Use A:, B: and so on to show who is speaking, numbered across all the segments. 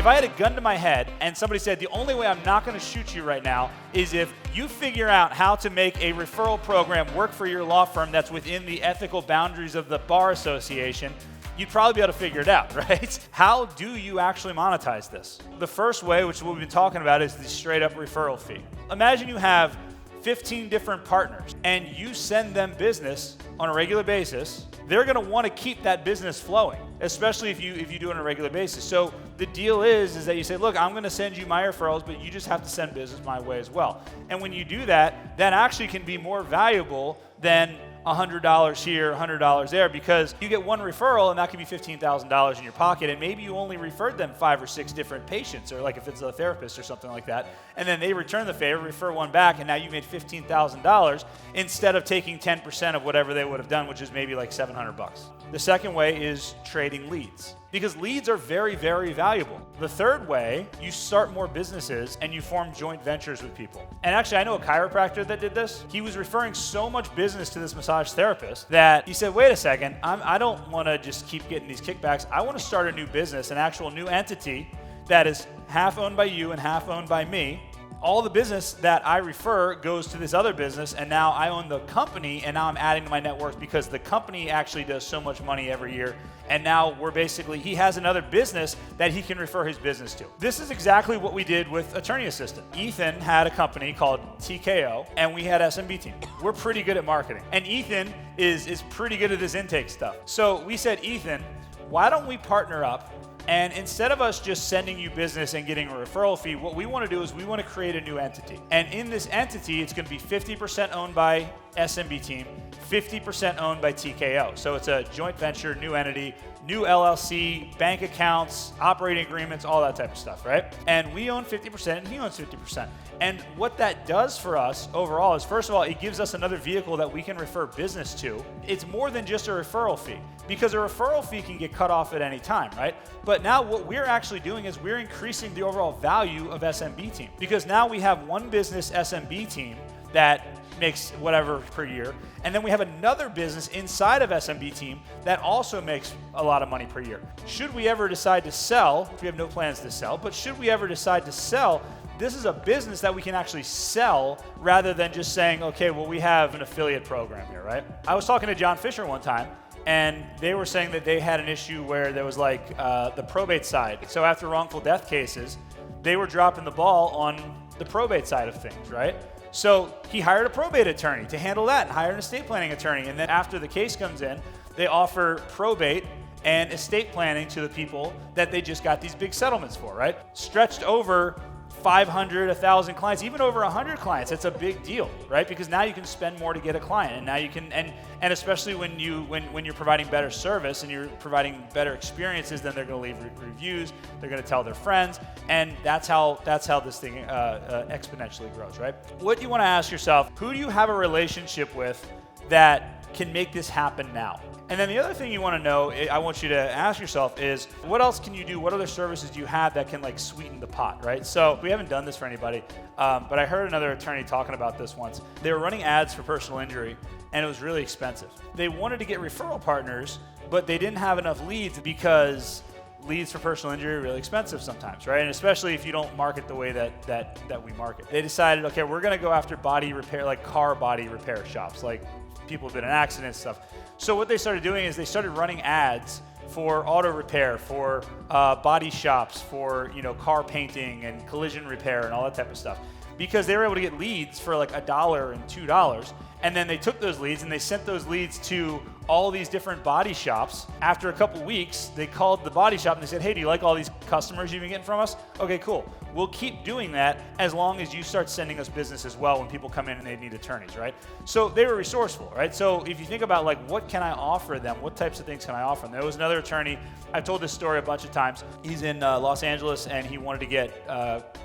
A: If I had a gun to my head and somebody said, the only way I'm not going to shoot you right now is if you figure out how to make a referral program work for your law firm that's within the ethical boundaries of the Bar Association, you'd probably be able to figure it out, right? How do you actually monetize this? The first way, which we've been talking about, is the straight up referral fee. Imagine you have 15 different partners and you send them business on a regular basis. They're going to want to keep that business flowing, especially if you do it on a regular basis. So the deal is that you say, look, I'm going to send you my referrals, but you just have to send business my way as well. And when you do that, that actually can be more valuable than $100 here, $100 there, because you get one referral and that can be $15,000 in your pocket, and maybe you only referred them 5 or 6 different patients, or like if it's a therapist or something like that, and then they return the favor, refer one back, and now you made $15,000 instead of taking 10% of whatever they would have done, which is maybe like $700. The second way is trading leads, because leads are very, very valuable. The third way, you start more businesses and you form joint ventures with people. And actually, I know a chiropractor that did this. He was referring so much business to this massage therapist that he said, wait a second, I don't want to just keep getting these kickbacks. I want to start a new business, an actual new entity that is half owned by you and half owned by me. All the business that I refer goes to this other business, and now I own the company, and now I'm adding to my net worth because the company actually does so much money every year, and now he has another business that he can refer his business to. This is exactly what we did with Attorney Assistant. Ethan had a company called TKO, and we had SMB team. We're pretty good at marketing, and Ethan is pretty good at this intake stuff. So we said, Ethan, why don't we partner up? And instead of us just sending you business and getting a referral fee, what we want to do is we want to create a new entity. And in this entity, it's going to be 50% owned by SMB team, 50% owned by TKO. So it's a joint venture, new entity, new LLC, bank accounts, operating agreements, all that type of stuff, right? And we own 50% and he owns 50%. And what that does for us overall is, first of all, it gives us another vehicle that we can refer business to. It's more than just a referral fee, because a referral fee can get cut off at any time, right? But now what we're actually doing is we're increasing the overall value of SMB team, because now we have one business SMB team that makes whatever per year, and then we have another business inside of SMB team that also makes a lot of money per year. Should we ever decide to sell, we have no plans to sell, but should we ever decide to sell, this is a business that we can actually sell rather than just saying, okay, well, we have an affiliate program here, right? I was talking to John Fisher one time, and they were saying that they had an issue where there was like the probate side. So after wrongful death cases, they were dropping the ball on the probate side of things, right? So he hired a probate attorney to handle that, and hired an estate planning attorney. And then after the case comes in, they offer probate and estate planning to the people that they just got these big settlements for, right? Stretched over 500, 1,000 clients, even over 100 clients. It's a big deal, right? Because now you can spend more to get a client, and now you can, and especially when you're providing better service and you're providing better experiences, then they're going to leave reviews, they're going to tell their friends, and that's how this thing exponentially grows, right? What you want to ask yourself: who do you have a relationship with that can make this happen now? And then the other thing you want to know, I want you to ask yourself, is what else can you do? What other services do you have that can like sweeten the pot, right? So we haven't done this for anybody, but I heard another attorney talking about this once. They were running ads for personal injury, and it was really expensive. They wanted to get referral partners, but they didn't have enough leads, because leads for personal injury are really expensive sometimes, right? And especially if you don't market the way that we market. They decided, okay, we're going to go after body repair, like car body repair shops, like people who've been in accidents and stuff. So what they started doing is they started running ads for auto repair, for body shops, for car painting and collision repair and all that type of stuff, because they were able to get leads for like $1 and $2. And then they took those leads and they sent those leads to all these different body shops. After a couple weeks, they called the body shop and they said, hey, do you like all these customers you've been getting from us? Okay, cool. We'll keep doing that as long as you start sending us business as well when people come in and they need attorneys, right? So they were resourceful, right? So if you think about like, what can I offer them? What types of things can I offer them? There was another attorney, I've told this story a bunch of times. He's in Los Angeles, and he wanted to get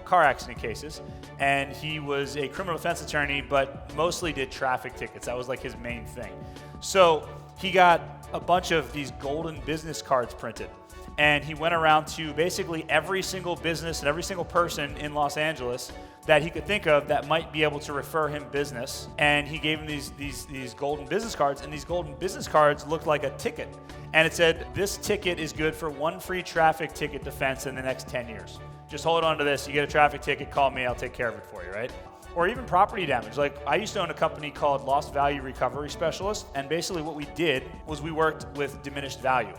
A: car accident cases. And he was a criminal defense attorney, but mostly did traffic tickets. That was like his main thing. So he got a bunch of these golden business cards printed, and he went around to basically every single business and every single person in Los Angeles that he could think of that might be able to refer him business. And he gave him these golden business cards, and these golden business cards looked like a ticket. And it said, this ticket is good for 1 free traffic ticket defense in the next 10 years. Just hold on to this. You get a traffic ticket, call me, I'll take care of it for you, right? Or even property damage. Like, I used to own a company called Lost Value Recovery Specialist, and basically what we did was we worked with diminished value.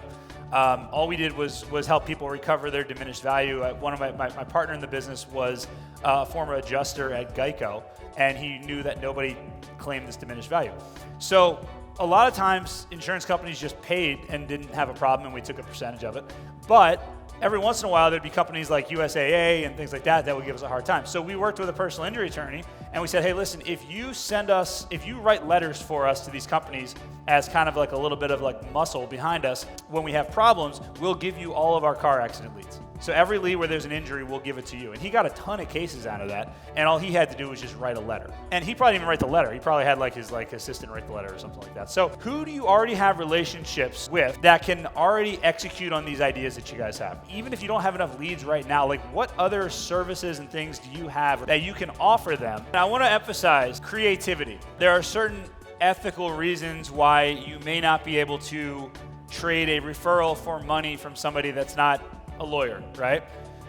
A: All we did was help people recover their diminished value. One of my partner in the business was a former adjuster at Geico, and he knew that nobody claimed this diminished value. So a lot of times insurance companies just paid and didn't have a problem, and we took a percentage of it. But every once in a while, there'd be companies like USAA and things like that that would give us a hard time. So we worked with a personal injury attorney, and we said, hey, listen, if you write letters for us to these companies as kind of like a little bit of like muscle behind us, when we have problems, we'll give you all of our car accident leads. So every lead where there's an injury, we'll give it to you. And he got a ton of cases out of that, and all he had to do was just write a letter. And he probably didn't even write the letter. He probably had his assistant write the letter or something like that. So who do you already have relationships with that can already execute on these ideas that you guys have? Even if you don't have enough leads right now, like what other services and things do you have that you can offer them? And I want to emphasize creativity. There are certain ethical reasons why you may not be able to trade a referral for money from somebody that's not a lawyer, right?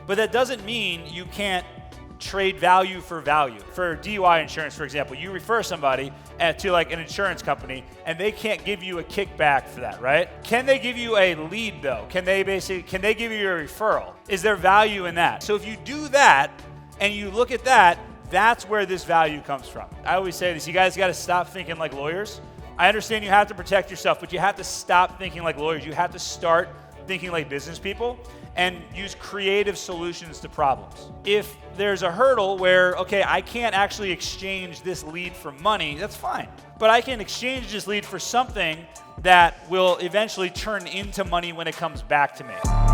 A: But that doesn't mean you can't trade value for value. For DUI insurance, for example, you refer somebody to like an insurance company, and they can't give you a kickback for that, right? Can they give you a lead though? Can they give you a referral? Is there value in that? So if you do that and you look at that, that's where this value comes from. I always say this, you guys got to stop thinking like lawyers. I understand you have to protect yourself, but you have to stop thinking like lawyers. You have to start thinking like business people and use creative solutions to problems. If there's a hurdle where, okay, I can't actually exchange this lead for money, that's fine. But I can exchange this lead for something that will eventually turn into money when it comes back to me.